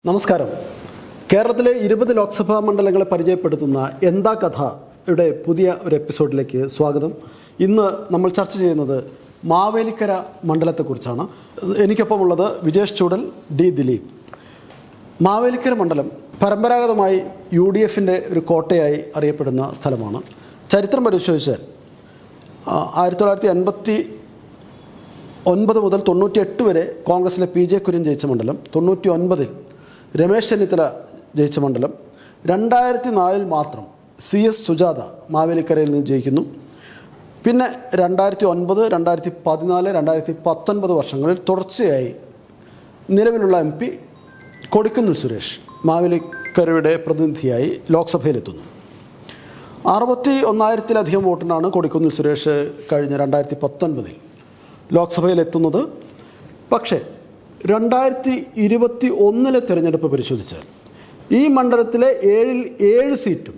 നമസ്കാരം. കേരളത്തിലെ 20 ലോക്സഭാ മണ്ഡലങ്ങളെ പരിചയപ്പെടുത്തുന്ന എന്താ കഥയുടെ പുതിയ ഒരു എപ്പിസോഡിലേക്ക് സ്വാഗതം. ഇന്ന് നമ്മൾ ചർച്ച ചെയ്യുന്നത് മാവേലിക്കര മണ്ഡലത്തെക്കുറിച്ചാണ്. എനിക്കൊപ്പമുള്ളത് വിജേഷ് ചൂടൽ, ഡി ദിലീപ്. മാവേലിക്കര മണ്ഡലം പരമ്പരാഗതമായി UDFൻ്റെ ഒരു കോട്ടയായി അറിയപ്പെടുന്ന സ്ഥലമാണ്. ചരിത്രം പരിശോധിച്ചാൽ 1989 മുതൽ 98 വരെ കോൺഗ്രസിലെ PJ കുര്യൻ ജയിച്ച മണ്ഡലം, 99-ൽ രമേശ് ചെന്നിത്തല ജയിച്ച മണ്ഡലം, 2004-ൽ മാത്രം CS സുജാത മാവേലിക്കരയിൽ നിന്ന് ജയിക്കുന്നു. പിന്നെ 2009, 2014, 2019 വർഷങ്ങളിൽ തുടർച്ചയായി നിലവിലുള്ള MP കൊടിക്കുന്നിൽ സുരേഷ് മാവേലിക്കരയുടെ പ്രതിനിധിയായി ലോക്സഭയിലെത്തുന്നു. 61,000-ലധികം വോട്ടിനാണ് കൊടിക്കുന്നിൽ സുരേഷ് കഴിഞ്ഞ 2019-ൽ ലോക്സഭയിലെത്തുന്നത്. പക്ഷേ 2021-ലെ തിരഞ്ഞെടുപ്പ് പരിശോധിച്ചാൽ ഈ മണ്ഡലത്തിലെ 7 സീറ്റും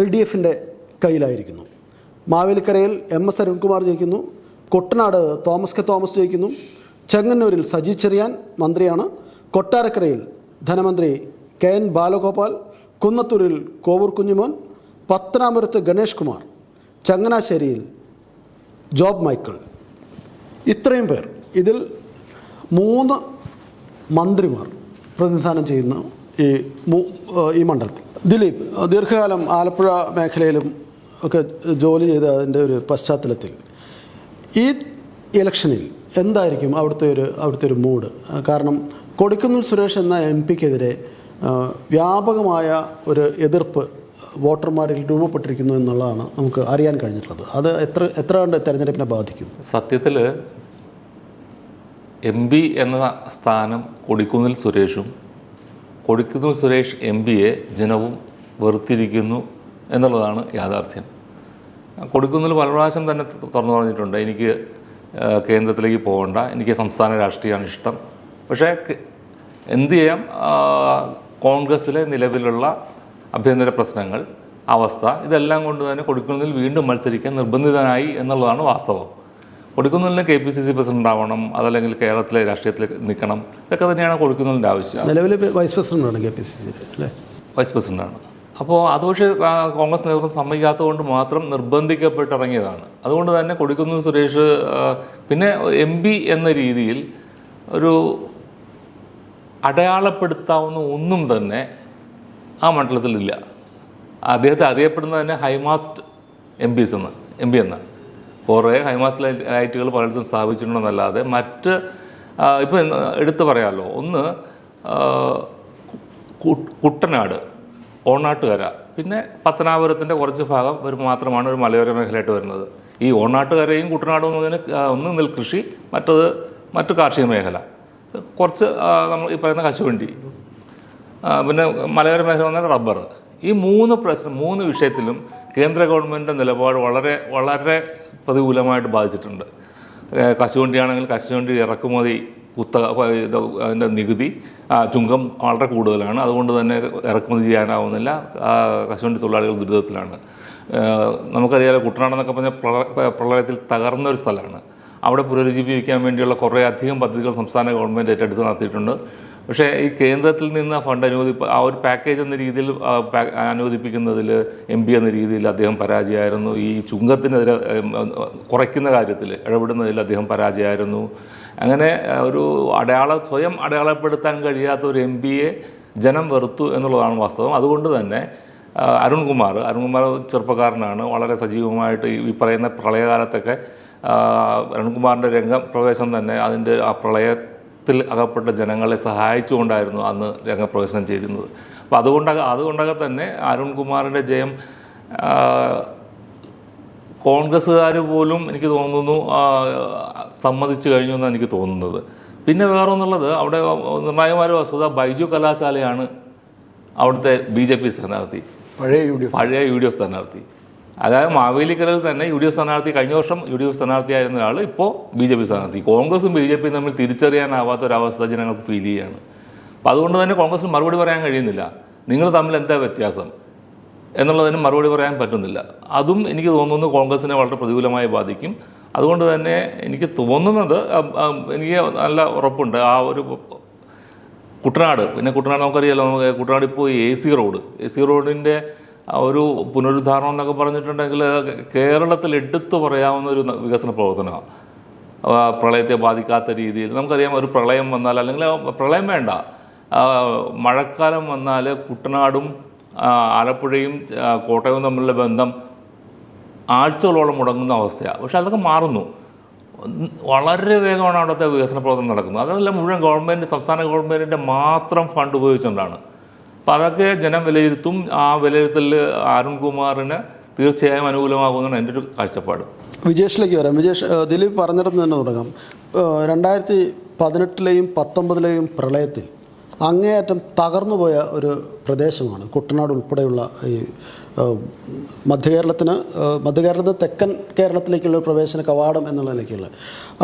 LDFൻ്റെ കയ്യിലായിരിക്കുന്നു. മാവേലിക്കരയിൽ MS അരുൺകുമാർ ജയിക്കുന്നു, കുട്ടനാട് തോമസ് കെ തോമസ് ജയിക്കുന്നു, ചെങ്ങന്നൂരിൽ സജി ചെറിയാൻ മന്ത്രിയാണ്, കൊട്ടാരക്കരയിൽ ധനമന്ത്രി KN ബാലഗോപാൽ, കുന്നത്തൂരിൽ കോവൂർ കുഞ്ഞുമോൻ, പത്തനാപുരത്ത് ഗണേഷ് കുമാർ, ചങ്ങനാശ്ശേരിയിൽ ജോബ് മൈക്കിൾ. ഇത്രയും പേർ, ഇതിൽ 3 മന്ത്രിമാർ പ്രതിനിധാനം ചെയ്യുന്ന ഈ മണ്ഡലത്തിൽ. ദിലീപ് ദീർഘകാലം ആലപ്പുഴ മേഖലയിലും ഒക്കെ ജോലി ചെയ്ത അതിൻ്റെ ഒരു പശ്ചാത്തലത്തിൽ ഈ ഇലക്ഷനിൽ എന്തായിരിക്കും അവിടുത്തെ ഒരു മൂഡ്? കാരണം കൊടിക്കുന്നിൽ സുരേഷ് എന്ന MPക്കെതിരെ വ്യാപകമായ ഒരു എതിർപ്പ് വോട്ടർമാരിൽ രൂപപ്പെട്ടിരിക്കുന്നു എന്നുള്ളതാണ് നമുക്ക് അറിയാൻ കഴിഞ്ഞിട്ടുള്ളത്. അത് എത്ര കണ്ട് തെരഞ്ഞെടുപ്പിനെ ബാധിക്കും? സത്യത്തിൽ MP എന്ന സ്ഥാനം കൊടിക്കുന്നിൽ സുരേഷും, കൊടിക്കുന്നിൽ സുരേഷ് MPയെ ജനവും വെറുത്തിരിക്കുന്നു എന്നുള്ളതാണ് യാഥാർത്ഥ്യം. കൊടിക്കുന്നിൽ പല പ്രാവശ്യം തന്നെ തുറന്നു പറഞ്ഞിട്ടുണ്ട്, എനിക്ക് കേന്ദ്രത്തിലേക്ക് പോകണ്ട, എനിക്ക് സംസ്ഥാന രാഷ്ട്രീയമാണ് ഇഷ്ടം. പക്ഷേ എന്തു ചെയ്യാം, കോൺഗ്രസ്സിലെ നിലവിലുള്ള ആഭ്യന്തര പ്രശ്നങ്ങൾ, അവസ്ഥ, ഇതെല്ലാം കൊണ്ട് തന്നെ കൊടിക്കുന്നിൽ വീണ്ടും മത്സരിക്കാൻ നിർബന്ധിതനായി എന്നുള്ളതാണ് വാസ്തവം. കൊടിക്കുന്നിലിന് KPCC പ്രസിഡന്റ് ആവണം, അതല്ലെങ്കിൽ കേരളത്തിലെ രാഷ്ട്രീയത്തിൽ നിൽക്കണം, ഇതൊക്കെ തന്നെയാണ് കൊടിക്കുന്നിലിൻ്റെ ആവശ്യം. നിലവിൽ വൈസ് പ്രസിഡന്റാണ് KPCC അല്ലേ? വൈസ് പ്രസിഡന്റാണ്. അപ്പോൾ അത് പക്ഷേ കോൺഗ്രസ് നേതൃത്വം സമ്മതിക്കാത്തത് കൊണ്ട് മാത്രം നിർബന്ധിക്കപ്പെട്ടിറങ്ങിയതാണ്. അതുകൊണ്ട് തന്നെ കൊടിക്കുന്നിൽ സുരേഷ് പിന്നെ MP എന്ന രീതിയിൽ ഒരു അടയാളപ്പെടുത്താവുന്ന ഒന്നും തന്നെ ആ മണ്ഡലത്തിലില്ല. അദ്ദേഹത്തെ അറിയപ്പെടുന്നത് തന്നെ ഹൈമാസ്റ്റ് MP എന്ന്. കുറേ ഹൈമാസ്റ്റ് ലൈറ്റുകൾ പലയിടത്തും സ്ഥാപിച്ചിട്ടുണ്ടെന്നല്ലാതെ മറ്റ് ഇപ്പോൾ എടുത്തു പറയാമല്ലോ, ഒന്ന് കുട്ടനാട്, ഓണാട്ടുകര, പിന്നെ പത്തനാപുരത്തിൻ്റെ കുറച്ച് ഭാഗം മാത്രമാണ് ഒരു മലയോര മേഖലയായിട്ട് വരുന്നത്. ഈ ഓണാട്ടുകരയും കുട്ടനാടും എന്നതിന് ഒന്ന് നെൽകൃഷി, മറ്റു കാർഷിക മേഖല, കുറച്ച് നമ്മൾ ഈ പറയുന്ന കശുവണ്ടി, പിന്നെ മലയോര മേഖല വന്നാൽ റബ്ബർ. ഈ 3 വിഷയത്തിലും കേന്ദ്ര ഗവൺമെൻറ്റിൻ്റെ നിലപാട് വളരെ വളരെ പ്രതികൂലമായിട്ട് ബാധിച്ചിട്ടുണ്ട്. കശുവണ്ടിയാണെങ്കിൽ കശുവണ്ടി ഇറക്കുമതി അതിൻ്റെ നികുതി ചുങ്കം വളരെ കൂടുതലാണ്. അതുകൊണ്ട് തന്നെ ഇറക്കുമതി ചെയ്യാനാവുന്നില്ല. കശുവണ്ടി തൊഴിലാളികൾ ദുരിതത്തിലാണ്. നമുക്കറിയാലോ, കുട്ടനാടെന്നൊക്കെ പറഞ്ഞാൽ പ്രളയത്തിൽ തകർന്നൊരു സ്ഥലമാണ്. അവിടെ പുനരുജ്ജീവിക്കാൻ വേണ്ടിയുള്ള കുറേ അധികം പദ്ധതികൾ സംസ്ഥാന ഗവൺമെൻറ് ഏറ്റെടുത്ത് നടത്തിയിട്ടുണ്ട്. പക്ഷേ ഈ കേന്ദ്രത്തിൽ നിന്ന് ഫണ്ട് ആ ഒരു പാക്കേജ് എന്ന രീതിയിൽ അനുവദിപ്പിക്കുന്നതിൽ MP എന്ന രീതിയിൽ അദ്ദേഹം പരാജയമായിരുന്നു. ഈ ചുങ്കത്തിനെതിരെ കുറയ്ക്കുന്ന കാര്യത്തിൽ ഇടപെടുന്നതിൽ അദ്ദേഹം പരാജയമായിരുന്നു. അങ്ങനെ ഒരു സ്വയം അടയാളപ്പെടുത്താൻ കഴിയാത്ത ഒരു MPയെ ജനം വെറുത്തു എന്നുള്ളതാണ് വാസ്തവം. അതുകൊണ്ട് തന്നെ അരുൺകുമാർ ചെറുപ്പക്കാരനാണ്, വളരെ സജീവമായിട്ട് ഈ പറയുന്ന പ്രളയകാലത്തൊക്കെ അരുൺകുമാറിൻ്റെ രംഗപ്രവേശം തന്നെ അതിൻ്റെ ആ പ്രളയത്തിൽ അകപ്പെട്ട ജനങ്ങളെ സഹായിച്ചുകൊണ്ടായിരുന്നു അന്ന് രംഗപ്രവേശനം ചെയ്തിരുന്നത്. അപ്പോൾ അതുകൊണ്ടൊക്കെ തന്നെ അരുൺകുമാറിൻ്റെ ജയം കോൺഗ്രസ്സുകാർ പോലും എനിക്ക് തോന്നുന്നു സമ്മതിച്ചു കഴിഞ്ഞു എന്നാണ് എനിക്ക് തോന്നുന്നത്. പിന്നെ വേറൊന്നുള്ളത്, അവിടെ നിർണായകമായ വസ്തുത ബൈജു കലാശാലയാണ് അവിടുത്തെ BJP സ്ഥാനാർത്ഥി, പഴയ UDF സ്ഥാനാർത്ഥി. അതായത് മാവേലിക്കരയിൽ തന്നെ UDF സ്ഥാനാർത്ഥി, കഴിഞ്ഞ വർഷം UDF സ്ഥാനാർത്ഥിയായിരുന്ന ഒരാൾ ഇപ്പോൾ BJP സ്ഥാനാർത്ഥി. കോൺഗ്രസും BJPയും തമ്മിൽ തിരിച്ചറിയാനാവാത്തൊരവസ്ഥ ജനങ്ങൾക്ക് ഫീൽ ചെയ്യുകയാണ്. അപ്പോൾ അതുകൊണ്ട് തന്നെ കോൺഗ്രസിന് മറുപടി പറയാൻ കഴിയുന്നില്ല. നിങ്ങൾ തമ്മിൽ എന്താ വ്യത്യാസം എന്നുള്ളതിന് മറുപടി പറയാൻ പറ്റുന്നില്ല. അതും എനിക്ക് തോന്നുന്നു കോൺഗ്രസിനെ വളരെ പ്രതികൂലമായി ബാധിക്കും. അതുകൊണ്ട് തന്നെ എനിക്ക് തോന്നുന്നത്, എനിക്ക് നല്ല ഉറപ്പുണ്ട്, ആ ഒരു കുട്ടനാട്, പിന്നെ കുട്ടനാട് നമുക്കറിയാലോ, നമുക്ക് കുട്ടനാട് ഇപ്പോൾ എ സി റോഡിൻ്റെ ഒരു പുനരുദ്ധാരണം എന്നൊക്കെ പറഞ്ഞിട്ടുണ്ടെങ്കിൽ കേരളത്തിൽ എടുത്തു പറയാവുന്ന ഒരു വികസന പ്രവർത്തനമാണ്. പ്രളയത്തെ ബാധിക്കാത്ത രീതിയിൽ നമുക്കറിയാം, ഒരു പ്രളയം വന്നാൽ, അല്ലെങ്കിൽ പ്രളയം വേണ്ട, മഴക്കാലം വന്നാൽ കുട്ടനാടും ആലപ്പുഴയും കോട്ടയവും തമ്മിലുള്ള ബന്ധം ആഴ്ചകളോളം മുടങ്ങുന്ന അവസ്ഥയാണ്. പക്ഷെ അതൊക്കെ മാറുന്നു. വളരെ വേഗമാണ് അവിടുത്തെ വികസന പ്രവർത്തനം നടക്കുന്നത്. അതെല്ലാം മുഴുവൻ സംസ്ഥാന ഗവൺമെൻറ്റിൻ്റെ മാത്രം ഫണ്ട് ഉപയോഗിച്ചുകൊണ്ടാണ്. അപ്പോൾ അതൊക്കെ ജനം വിലയിരുത്തും. ആ വിലയിരുത്തൽ അരുൺകുമാറിന് തീർച്ചയായും അനുകൂലമാകുമെന്നാണ് എൻ്റെ ഒരു കാഴ്ചപ്പാട്. വിജേഷിലേക്ക് വരാം. വിജേഷ്, ദിലീപ് പറഞ്ഞിടത്ത് തന്നെ തുടങ്ങാം. 2018-ലെയും 2019-ലെയും പ്രളയത്തിൽ അങ്ങേയറ്റം തകർന്നുപോയ ഒരു പ്രദേശമാണ് കുട്ടനാട് ഉൾപ്പെടെയുള്ള ഈ മധ്യകേരളത്തിൽ തെക്കൻ കേരളത്തിലേക്കുള്ള പ്രവേശന കവാടം എന്നുള്ള നിലയ്ക്കുള്ള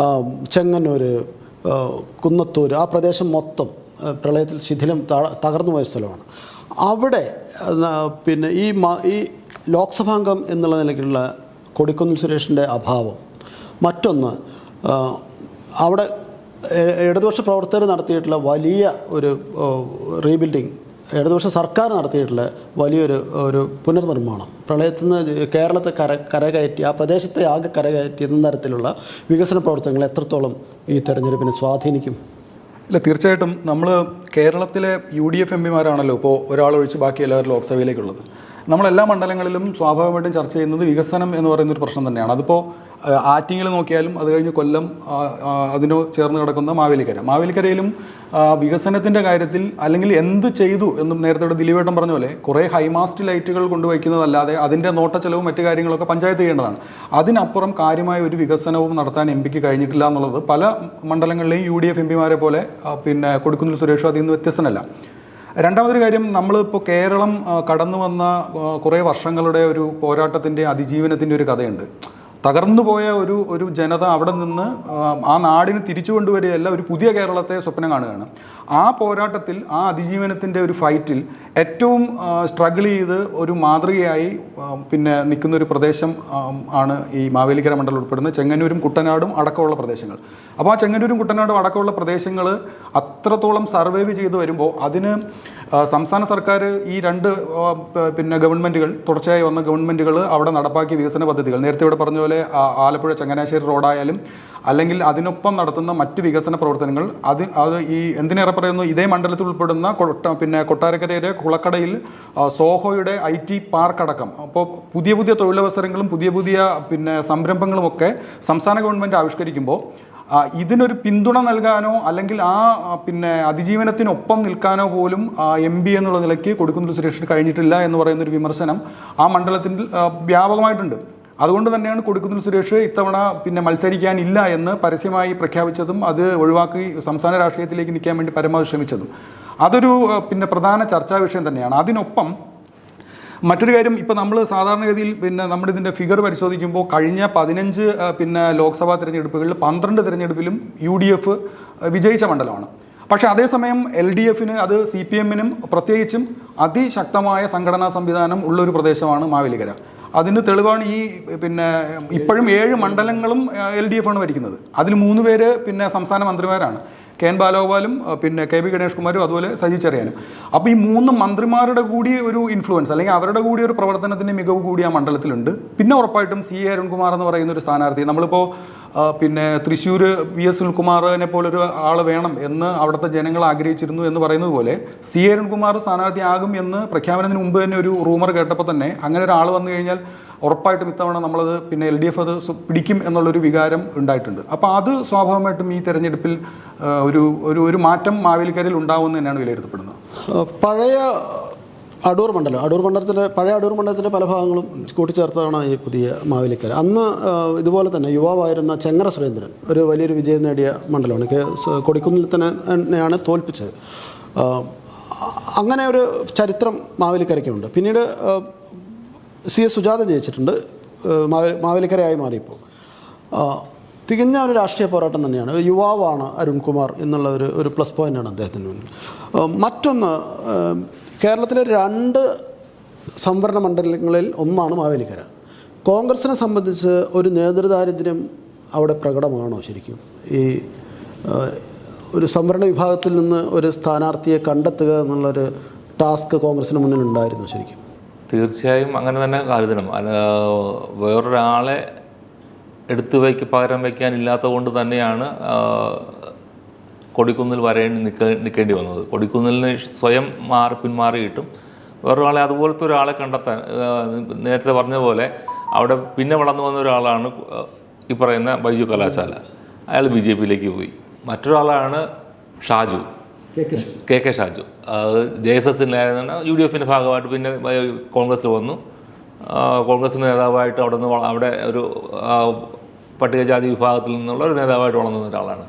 ചെങ്ങന്നൂർ, കുന്നത്തൂർ, ആ പ്രദേശം മൊത്തം പ്രളയത്തിൽ ശിഥിലം തകർന്നുപോയ സ്ഥലമാണ്. അവിടെ പിന്നെ ഈ ലോക്സഭാംഗം എന്നുള്ള നിലയ്ക്കുള്ള കൊടിക്കുന്നിൽ സുരേഷിൻ്റെ അഭാവം, മറ്റൊന്ന് അവിടെ ഇടതുപക്ഷ പ്രവർത്തകർ നടത്തിയിട്ടുള്ള വലിയ ഒരു റീബിൽഡിങ്, ഇടതുപക്ഷ സർക്കാർ നടത്തിയിട്ടുള്ള വലിയൊരു പുനർനിർമ്മാണം, പ്രളയത്തിൽ നിന്ന് കേരളത്തെ കരകയറ്റി, ആ പ്രദേശത്തെ ആകെ കരകയറ്റി എന്ന തരത്തിലുള്ള വികസന പ്രവർത്തനങ്ങൾ എത്രത്തോളം ഈ തെരഞ്ഞെടുപ്പിനെ സ്വാധീനിക്കും? ഇല്ല, തീർച്ചയായിട്ടും നമ്മൾ കേരളത്തിലെ UDF എംപിമാരാണല്ലോ ഇപ്പോൾ ഒരാളൊഴിച്ച് ബാക്കി എല്ലാവരും ലോക്സഭയിലേക്കുള്ളത്. നമ്മളെല്ലാ മണ്ഡലങ്ങളിലും സ്വാഭാവികമായിട്ടും ചർച്ച ചെയ്യുന്നത് വികസനം എന്ന് പറയുന്നൊരു പ്രശ്നം തന്നെയാണ്. അതിപ്പോൾ ആറ്റിങ്ങൽ നോക്കിയാലും, അത് കഴിഞ്ഞ് കൊല്ലം, അതിനോ ചേർന്ന് കിടക്കുന്ന മാവേലിക്കരയിലും വികസനത്തിൻ്റെ കാര്യത്തിൽ, അല്ലെങ്കിൽ എന്ത് ചെയ്തു എന്നും നേരത്തെ ഇവിടെ ദിലീപേട്ടൻ പറഞ്ഞ പോലെ കുറേ ഹൈമാസ്റ്റ് ലൈറ്റുകൾ കൊണ്ടുവയ്ക്കുന്നതല്ലാതെ അതിൻ്റെ നോട്ടച്ചെലവും മറ്റു കാര്യങ്ങളൊക്കെ പഞ്ചായത്ത് ചെയ്യേണ്ടതാണ്. അതിനപ്പുറം കാര്യമായ ഒരു വികസനവും നടത്താൻ എംപിക്ക് കഴിഞ്ഞിട്ടില്ല എന്നുള്ളത് പല മണ്ഡലങ്ങളിലെയും UDF എംപിമാരെ പോലെ പിന്നെ കൊടിക്കുന്നിൽ സുരേഷ് അതിൽ നിന്ന് വ്യത്യസ്തനല്ല. രണ്ടാമതൊരു കാര്യം, നമ്മളിപ്പോൾ കേരളം കടന്നു വന്ന കുറേ വർഷങ്ങളുടെ ഒരു പോരാട്ടത്തിൻ്റെ അതിജീവനത്തിൻ്റെ ഒരു കഥയുണ്ട്. തകർന്നുപോയ ഒരു ജനത അവിടെ നിന്ന് ആ നാടിന് തിരിച്ചു കൊണ്ടുവരികയല്ല, ഒരു പുതിയ കേരളത്തെ സ്വപ്നം കാണുകയാണ്. ആ പോരാട്ടത്തിൽ, ആ അതിജീവനത്തിൻ്റെ ഒരു ഫൈറ്റിൽ ഏറ്റവും സ്ട്രഗിൾ ചെയ്ത് ഒരു മാതൃകയായി പിന്നെ നിൽക്കുന്ന ഒരു പ്രദേശം ആണ് ഈ മാവേലിക്കര മണ്ഡലം ഉൾപ്പെടുന്ന ചെങ്ങന്നൂരും കുട്ടനാടും അടക്കമുള്ള പ്രദേശങ്ങൾ. അപ്പോൾ ആ ചെങ്ങന്നൂരും കുട്ടനാടും അടക്കമുള്ള പ്രദേശങ്ങൾ അത്രത്തോളം സർവൈവ് ചെയ്ത് വരുമ്പോൾ അതിന് സംസ്ഥാന സർക്കാർ, ഈ രണ്ട് പിന്നെ ഗവൺമെൻറ്റുകൾ, തുടർച്ചയായി വന്ന ഗവൺമെൻറ്റുകൾ അവിടെ നടപ്പാക്കിയ വികസന പദ്ധതികൾ, നേരത്തെ ഇവിടെ പറഞ്ഞ പോലെ ആലപ്പുഴ ചങ്ങനാശ്ശേരി റോഡായാലും, അല്ലെങ്കിൽ അതിനൊപ്പം നടത്തുന്ന മറ്റ് വികസന പ്രവർത്തനങ്ങൾ, അത് ഈ എന്തിനേറെ പറയുന്നു, ഇതേ മണ്ഡലത്തിൽ ഉൾപ്പെടുന്ന പിന്നെ കൊട്ടാരക്കരയിലെ കുളക്കടയിൽ സോഹോയുടെ IT പാർക്ക് അടക്കം, അപ്പോൾ പുതിയ തൊഴിലവസരങ്ങളും പുതിയ പിന്നെ സംരംഭങ്ങളുമൊക്കെ സംസ്ഥാന ഗവൺമെൻറ് ആവിഷ്കരിക്കുമ്പോൾ ഇതിനൊരു പിന്തുണ നൽകാനോ അല്ലെങ്കിൽ പിന്നെ അതിജീവനത്തിനൊപ്പം നിൽക്കാനോ പോലും MP എന്നുള്ള നിലയ്ക്ക് കൊടിക്കുന്നിൽ സുരേഷിന് കഴിഞ്ഞിട്ടില്ല എന്ന് പറയുന്നൊരു വിമർശനം ആ മണ്ഡലത്തിൽ വ്യാപകമായിട്ടുണ്ട്. അതുകൊണ്ട് തന്നെയാണ് കൊടിക്കുന്നിൽ സുരേഷ് ഇത്തവണ പിന്നെ മത്സരിക്കാനില്ല എന്ന് പരസ്യമായി പ്രഖ്യാപിച്ചതും അത് ഒഴിവാക്കി സംസ്ഥാന രാഷ്ട്രീയത്തിലേക്ക് നിൽക്കാൻ വേണ്ടി പരമാവധി ശ്രമിച്ചതും. അതൊരു പിന്നെ പ്രധാന ചർച്ചാ വിഷയം തന്നെയാണ്. അതിനൊപ്പം മറ്റൊരു കാര്യം, ഇപ്പോൾ നമ്മൾ സാധാരണഗതിയിൽ പിന്നെ നമ്മുടെ ഇതിൻ്റെ ഫിഗർ പരിശോധിക്കുമ്പോൾ കഴിഞ്ഞ 15 പിന്നെ ലോക്സഭാ തിരഞ്ഞെടുപ്പുകളിൽ 12 തിരഞ്ഞെടുപ്പിലും UDF വിജയിച്ച മണ്ഡലമാണ്. പക്ഷേ അതേസമയം LDFന്, അത് CPMനും പ്രത്യേകിച്ചും അതിശക്തമായ സംഘടനാ സംവിധാനം ഉള്ളൊരു പ്രദേശമാണ് മാവേലിക്കര. അതിന് തെളിവാണ് ഈ പിന്നെ ഇപ്പോഴും 7 മണ്ഡലങ്ങളും LDF ആണ് ഭരിക്കുന്നത്. അതിൽ 3 പേര് പിന്നെ സംസ്ഥാന മന്ത്രിമാരാണ്. KN ബാലഗോപാലും പിന്നെ KB ഗണേഷ് കുമാരും അതുപോലെ സജി ചെറിയാനും. അപ്പോൾ ഈ 3 മന്ത്രിമാരുടെ കൂടി ഒരു ഇൻഫ്ലുവൻസ്, അല്ലെങ്കിൽ അവരുടെ കൂടി ഒരു പ്രവർത്തനത്തിൻ്റെ മികവ് കൂടി ആ മണ്ഡലത്തിലുണ്ട്. പിന്നെ ഉറപ്പായിട്ടും CA അരുൺകുമാർ എന്ന് പറയുന്ന ഒരു സ്ഥാനാർത്ഥി, നമ്മളിപ്പോൾ പിന്നെ തൃശ്ശൂർ VS സുനിൽകുമാറിനെ പോലൊരു ആൾ വേണം എന്ന് അവിടുത്തെ ജനങ്ങൾ ആഗ്രഹിച്ചിരുന്നു എന്ന് പറയുന്നത് പോലെ CA അരുൺകുമാർ സ്ഥാനാർത്ഥിയാകും എന്ന് പ്രഖ്യാപനത്തിന് മുമ്പ് തന്നെ ഒരു റൂമർ കേട്ടപ്പോൾ തന്നെ അങ്ങനെ ഒരാൾ വന്നു കഴിഞ്ഞാൽ ഉറപ്പായിട്ടും ഇത്തവണ നമ്മളത് പിന്നെ LDF അത് പിടിക്കും എന്നുള്ളൊരു വികാരം ഉണ്ടായിട്ടുണ്ട്. അപ്പോൾ അത് സ്വാഭാവികമായിട്ടും ഈ തെരഞ്ഞെടുപ്പിൽ ഒരു മാറ്റം മാവേലിക്കരയിൽ ഉണ്ടാവുമെന്ന് തന്നെയാണ് വിലയിരുത്തപ്പെടുന്നത്. പഴയ അടൂർ മണ്ഡലത്തിലെ പല ഭാഗങ്ങളും കൂട്ടിച്ചേർത്തതാണ് ഈ പുതിയ മാവേലിക്കര. അന്ന് ഇതുപോലെ തന്നെ യുവാവായിരുന്ന ചെങ്ങറ സുരേന്ദ്രൻ ഒരു വലിയൊരു വിജയം നേടിയ മണ്ഡലമാണ്. കൊടിക്കുന്നിൽ തന്നെയാണ് തോൽപ്പിച്ചത്. അങ്ങനെ ഒരു ചരിത്രം മാവേലിക്കരയ്ക്കുണ്ട്. പിന്നീട് CS സുജാത ജയിച്ചിട്ടുണ്ട്, മാവേലിക്കരയായി മാറിയപ്പോൾ. തികഞ്ഞ ഒരു രാഷ്ട്രീയ പോരാട്ടം തന്നെയാണ്. യുവാവാണ് അരുൺകുമാർ എന്നുള്ള ഒരു പ്ലസ് പോയിൻ്റാണ് അദ്ദേഹത്തിന് മുന്നിൽ. മറ്റൊന്ന്, കേരളത്തിലെ 2 സംവരണ മണ്ഡലങ്ങളിൽ ഒന്നാണ് മാവേലിക്കര. കോൺഗ്രസിനെ സംബന്ധിച്ച് ഒരു നേതൃദാരിദ്ര്യം അവിടെ പ്രകടമാണോ ശരിക്കും? ഈ ഒരു സംവരണ വിഭാഗത്തിൽ നിന്ന് ഒരു സ്ഥാനാർത്ഥിയെ കണ്ടെത്തുക എന്നുള്ളൊരു ടാസ്ക് കോൺഗ്രസിന് മുന്നിൽ ഉണ്ടായിരുന്നു ശരിക്കും? തീർച്ചയായും അങ്ങനെ തന്നെ കരുതണം. വേറൊരാളെ പകരം വയ്ക്കാനില്ലാത്തത് കൊണ്ട് തന്നെയാണ് കൊടിക്കുന്നിൽ നിൽക്കേണ്ടി വന്നത്. കൊടിക്കുന്നിലിന് സ്വയം പിന്മാറിയിട്ടും വേറൊരാളെ, അതുപോലത്തെ ഒരാളെ കണ്ടെത്താൻ, നേരത്തെ പറഞ്ഞ പോലെ അവിടെ പിന്നെ വളർന്നു വന്ന ഒരാളാണ് ഈ പറയുന്ന ബൈജു കലാശാല. അയാൾ BJP-യിലേക്ക് പോയി. മറ്റൊരാളാണ് ഷാജു, കെ ഷാജു. അത് JSS-ലായിരുന്ന UDF-ൻ്റെ ഭാഗമായിട്ട് പിന്നെ കോൺഗ്രസ്സിൽ വന്നു. കോൺഗ്രസിൻ്റെ നേതാവായിട്ട് അവിടെ ഒരു പട്ടികജാതി വിഭാഗത്തിൽ നിന്നുള്ള ഒരു നേതാവായിട്ട് വളർന്ന ഒരാളാണ്.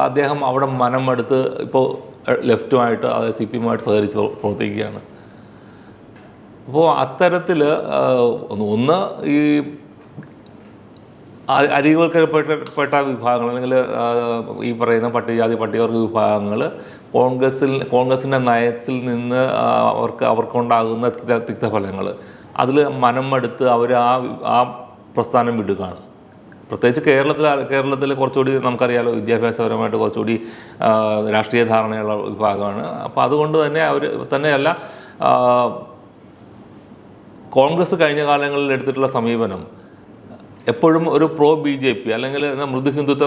അദ്ദേഹം അവിടെ മനമെടുത്ത് ഇപ്പോൾ ലെഫ്റ്റുമായിട്ട്, അതായത് CPM-ആയിട്ട് സഹകരിച്ച് പ്രവർത്തിക്കുകയാണ്. അപ്പോൾ അത്തരത്തിൽ ഒന്ന് ഈ അരികൾക്കപ്പെട്ട വിഭാഗങ്ങൾ, അല്ലെങ്കിൽ ഈ പറയുന്ന പട്ടികവർഗ വിഭാഗങ്ങൾ കോൺഗ്രസിൻ്റെ നയത്തിൽ നിന്ന് അവർക്കുണ്ടാകുന്ന തിക്തഫലങ്ങൾ അതിൽ മനമെടുത്ത് അവർ ആ പ്രസ്ഥാനം വിടുകയാണ്. പ്രത്യേകിച്ച് കേരളത്തിൽ കുറച്ചുകൂടി നമുക്കറിയാലോ, വിദ്യാഭ്യാസപരമായിട്ട് കുറച്ചുകൂടി രാഷ്ട്രീയ ധാരണയുള്ള വിഭാഗമാണ്. അപ്പോൾ അതുകൊണ്ട് തന്നെ തന്നെയല്ല, കോൺഗ്രസ് കഴിഞ്ഞ കാലങ്ങളിൽ എടുത്തിട്ടുള്ള സമീപനം എപ്പോഴും ഒരു BJP അല്ലെങ്കിൽ മൃദു ഹിന്ദുത്വ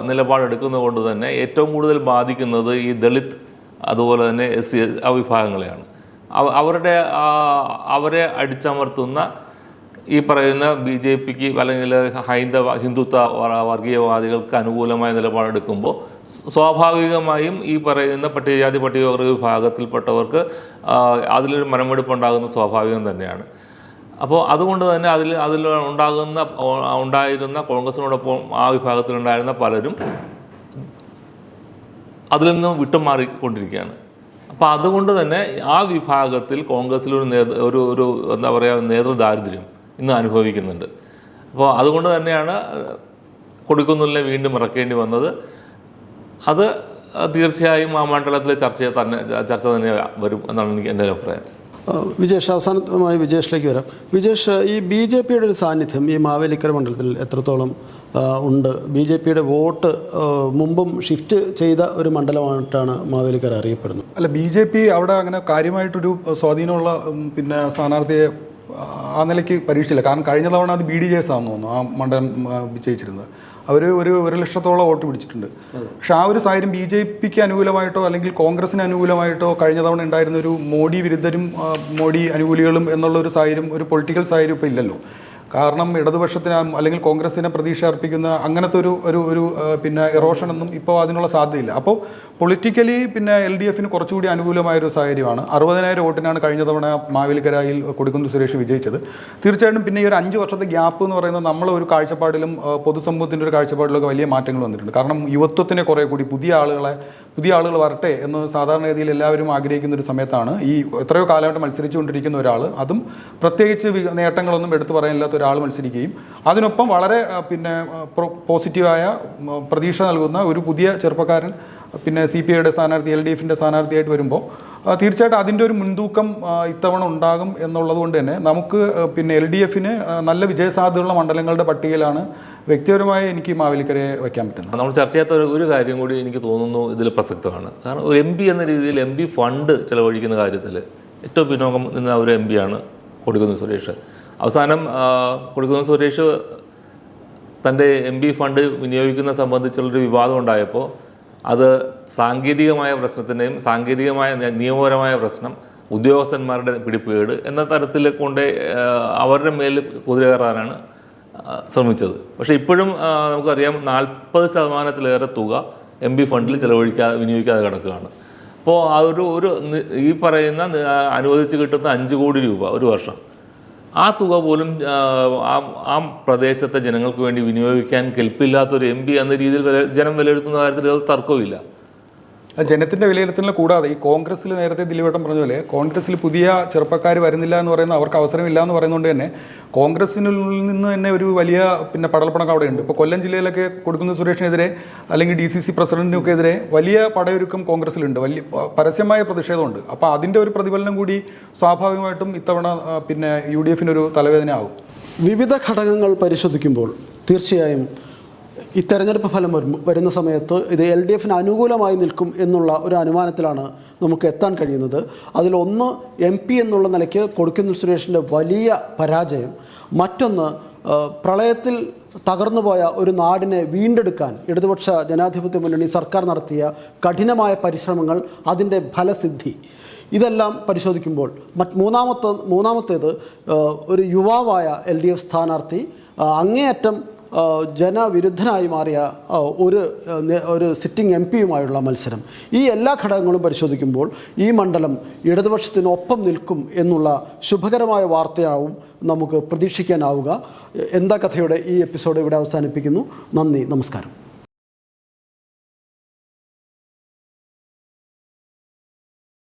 നിലപാടെടുക്കുന്നത് കൊണ്ട് തന്നെ ഏറ്റവും കൂടുതൽ ബാധിക്കുന്നത് ഈ ദളിത്, അതുപോലെ തന്നെ SC വിഭാഗങ്ങളെയാണ്. അവരെ അടിച്ചമർത്തുന്ന ഈ പറയുന്ന BJP-ക്ക് അല്ലെങ്കിൽ ഹിന്ദുത്വ വർഗീയവാദികൾക്ക് അനുകൂലമായ നിലപാടെടുക്കുമ്പോൾ സ്വാഭാവികമായും ഈ പറയുന്ന പട്ടികവർഗ വിഭാഗത്തിൽപ്പെട്ടവർക്ക് അതിലൊരു മനമെടുപ്പുണ്ടാകുന്ന സ്വാഭാവികം തന്നെയാണ്. അപ്പോൾ അതുകൊണ്ട് തന്നെ ഉണ്ടായിരുന്ന കോൺഗ്രസിനോടൊപ്പം ആ വിഭാഗത്തിലുണ്ടായിരുന്ന പലരും അതിൽ നിന്നും വിട്ടുമാറിക്കൊണ്ടിരിക്കുകയാണ്. അപ്പോൾ അതുകൊണ്ട് തന്നെ ആ വിഭാഗത്തിൽ കോൺഗ്രസ്സിലൊരു ഒരു എന്താ പറയുക, നേതൃദാരിദ്ര്യം ഇന്ന് അനുഭവിക്കുന്നുണ്ട്. അപ്പോൾ അതുകൊണ്ട് തന്നെയാണ് കൊടിക്കുന്നിലിനെ വീണ്ടും ഇറക്കേണ്ടി വന്നത്. അത് തീർച്ചയായും ആ മണ്ഡലത്തിലെ ചർച്ച തന്നെ വരും എന്നാണ് എൻ്റെ അഭിപ്രായം. വിജേഷ്, അവസാനമായി വിജേഷിലേക്ക് വരാം. വിജേഷ്, ഈ BJP-യുടെ ഒരു സാന്നിധ്യം ഈ മാവേലിക്കര മണ്ഡലത്തിൽ എത്രത്തോളം ഉണ്ട്? BJP-യുടെ വോട്ട് മുമ്പും ഷിഫ്റ്റ് ചെയ്ത ഒരു മണ്ഡലമായിട്ടാണ് മാവേലിക്കര അറിയപ്പെടുന്നത്. അല്ല, BJP അവിടെ അങ്ങനെ കാര്യമായിട്ടൊരു സ്വാധീനമുള്ള സ്ഥാനാർത്ഥിയെ ആ നിലയ്ക്ക് പരീക്ഷിച്ചില്ല. കാരണം കഴിഞ്ഞ തവണ അത് BDJS ആണെന്ന് തോന്നുന്നു ആ മണ്ഡലം വിജയിച്ചിരുന്നത്. അവർ ഒരു 1,00,000-ഓളം വോട്ട് പിടിച്ചിട്ടുണ്ട്. പക്ഷെ ആ ഒരു സാഹചര്യം BJP-ക്ക് അനുകൂലമായിട്ടോ അല്ലെങ്കിൽ കോൺഗ്രസിന് അനുകൂലമായിട്ടോ കഴിഞ്ഞ തവണ ഉണ്ടായിരുന്ന ഒരു മോഡി വിരുദ്ധരും മോഡി അനുകൂലികളും എന്നുള്ള ഒരു സാഹചര്യം, ഒരു പൊളിറ്റിക്കൽ സാഹചര്യം ഇപ്പോൾ ഇല്ലല്ലോ. കാരണം ഇടതുപക്ഷത്തിന് അല്ലെങ്കിൽ കോൺഗ്രസിനെ പ്രതീക്ഷ അർപ്പിക്കുന്ന അങ്ങനത്തെ ഒരു പിന്നെ എറോഷനൊന്നും ഇപ്പോൾ അതിനുള്ള സാധ്യതയില്ല. അപ്പോൾ പൊളിറ്റിക്കലി പിന്നെ LDF-ന് കുറച്ചുകൂടി അനുകൂലമായൊരു സാഹചര്യമാണ്. 60,000 വോട്ടിനാണ് കഴിഞ്ഞ തവണ മാവേലിക്കരയിൽ കൊടിക്കുന്നിൽ സുരേഷ് വിജയിച്ചത്. തീർച്ചയായിട്ടും പിന്നെ ഈ ഒരു 5 വർഷത്തെ ഗ്യാപ്പ് എന്ന് പറയുന്നത് നമ്മളെ ഒരു കാഴ്ചപ്പാടിലും പൊതുസമൂഹത്തിൻ്റെ ഒരു കാഴ്ചപ്പാടിലൊക്കെ വലിയ മാറ്റങ്ങൾ വന്നിട്ടുണ്ട്. കാരണം യുവത്വത്തിനെ കുറേ കൂടി പുതിയ ആളുകൾ വരട്ടെ എന്ന് സാധാരണഗതിയിൽ എല്ലാവരും ആഗ്രഹിക്കുന്ന ഒരു സമയത്താണ് ഈ എത്രയോ കാലമായിട്ട് മത്സരിച്ചുകൊണ്ടിരിക്കുന്ന ഒരാൾ, അതും പ്രത്യേകിച്ച് നേട്ടങ്ങളൊന്നും എടുത്തു പറയാനില്ലാത്ത ഒരാൾ മത്സരിക്കുകയും അതിനൊപ്പം വളരെ പിന്നെ പോസിറ്റീവായ പ്രതീക്ഷ നൽകുന്ന ഒരു പുതിയ ചെറുപ്പക്കാരൻ പിന്നെ CPI-യുടെ സ്ഥാനാർത്ഥി, LDF-ൻ്റെ സ്ഥാനാർത്ഥിയായിട്ട് വരുമ്പോൾ തീർച്ചയായിട്ടും അതിൻ്റെ ഒരു മുൻതൂക്കം ഇത്തവണ ഉണ്ടാകും എന്നുള്ളത് കൊണ്ട് തന്നെ നമുക്ക് പിന്നെ LDF-ന് നല്ല വിജയസാധ്യതയുള്ള മണ്ഡലങ്ങളുടെ പട്ടികയിലാണ് വ്യക്തിപരമായി എനിക്ക് മാവേലിക്കരയെ വയ്ക്കാൻ പറ്റുന്നത്. നമ്മൾ ചർച്ച ചെയ്യാത്ത ഒരു കാര്യം കൂടി എനിക്ക് തോന്നുന്നു ഇതിൽ പ്രസക്തമാണ്. കാരണം ഒരു MP എന്ന രീതിയിൽ MP ഫണ്ട് ചെലവഴിക്കുന്ന കാര്യത്തിൽ ഏറ്റവും പിന്നോക്കം നിന്ന ഒരു MP-യാണ് കൊടിക്കുന്നിൽ സുരേഷ്. അവസാനം കൊടിക്കുന്നിൽ സുരേഷ് തൻ്റെ MP ഫണ്ട് വിനിയോഗിക്കുന്ന സംബന്ധിച്ചുള്ളൊരു വിവാദം ഉണ്ടായപ്പോൾ അത് സാങ്കേതികമായ പ്രശ്നത്തിൻ്റെയും സാങ്കേതികമായ നിയമപരമായ പ്രശ്നം, ഉദ്യോഗസ്ഥന്മാരുടെ പിടിപ്പുകേട് എന്ന തരത്തിൽ കൊണ്ട് അവരുടെ മേലിൽ കുതിര കയറാനാണ് ശ്രമിച്ചത്. പക്ഷേ ഇപ്പോഴും നമുക്കറിയാം 40% തുക MP ഫണ്ടിൽ വിനിയോഗിക്കാതെ കിടക്കുകയാണ്. അപ്പോൾ ആ ഒരു ഈ പറയുന്ന അനുവദിച്ച് കിട്ടുന്ന 5 കോടി രൂപ ഒരു വർഷം, ആ തുക പോലും ആ പ്രദേശത്തെ ജനങ്ങൾക്ക് വേണ്ടി വിനിയോഗിക്കാൻ കെൽപ്പില്ലാത്തൊരു MP എന്ന രീതിയിൽ ജനം വിലയിരുത്തുന്ന കാര്യത്തിൽ തർക്കമില്ല. ജനത്തിൻ്റെ വിലയിരുത്തലിനെ കൂടാതെ ഈ കോൺഗ്രസ്സിൽ നേരത്തെ ദിലീപേട്ടൻ പറഞ്ഞ പോലെ കോൺഗ്രസ്സിൽ പുതിയ ചെറുപ്പക്കാർ വരുന്നില്ല എന്ന് പറയുന്ന അവർക്ക് അവസരമില്ല എന്ന് പറയുന്നതുകൊണ്ട് തന്നെ കോൺഗ്രസ്സിനുള്ളിൽ നിന്ന് തന്നെ ഒരു വലിയ പിന്നെ പടൽപ്പണക്കം അവിടെ ഉണ്ട്. ഇപ്പോൾ കൊല്ലം ജില്ലയിലൊക്കെ കൊടിക്കുന്നിൽ സുരേഷിനെതിരെ അല്ലെങ്കിൽ DCC പ്രസിഡന്റിനൊക്കെ എതിരെ വലിയ പടയൊരുക്കം കോൺഗ്രസ്സിലുണ്ട്, വലിയ പരസ്യമായ പ്രതിഷേധമുണ്ട്. അപ്പോൾ അതിൻ്റെ ഒരു പ്രതിഫലനം കൂടി സ്വാഭാവികമായിട്ടും ഇത്തവണ പിന്നെ UDF-നൊരു തലവേദന ആവും. വിവിധ ഘടകങ്ങൾ പരിശോധിക്കുമ്പോൾ തീർച്ചയായും ഈ തെരഞ്ഞെടുപ്പ് ഫലം വരുന്ന സമയത്ത് ഇത് LDFന് അനുകൂലമായി നിൽക്കും എന്നുള്ള ഒരു അനുമാനത്തിലാണ് നമുക്ക് എത്താൻ കഴിയുന്നത്. അതിലൊന്ന് MP എന്നുള്ള നിലയ്ക്ക് കൊടിക്കുന്നിൽ സുരേഷിൻ്റെ വലിയ പരാജയം, മറ്റൊന്ന് പ്രളയത്തിൽ തകർന്നുപോയ ഒരു നാടിനെ വീണ്ടെടുക്കാൻ ഇടതുപക്ഷ ജനാധിപത്യ മുന്നണി സർക്കാർ നടത്തിയ കഠിനമായ പരിശ്രമങ്ങൾ, അതിൻ്റെ ഫലസിദ്ധി, ഇതെല്ലാം പരിശോധിക്കുമ്പോൾ മൂന്നാമത്തേത് ഒരു യുവാവായ LDF സ്ഥാനാർത്ഥി അങ്ങേയറ്റം ജനവിരുദ്ധനായി മാറിയ ഒരു സിറ്റിംഗ് MP-യുമായുള്ള മത്സരം. ഈ എല്ലാ ഘടകങ്ങളും പരിശോധിക്കുമ്പോൾ ഈ മണ്ഡലം ഇടതുപക്ഷത്തിനൊപ്പം നിൽക്കും എന്നുള്ള ശുഭകരമായ വാർത്തയാവും നമുക്ക് പ്രതീക്ഷിക്കാനാവുക. എന്താ കഥയുടെ ഈ എപ്പിസോഡ് ഇവിടെ അവസാനിപ്പിക്കുന്നു. നന്ദി, നമസ്കാരം.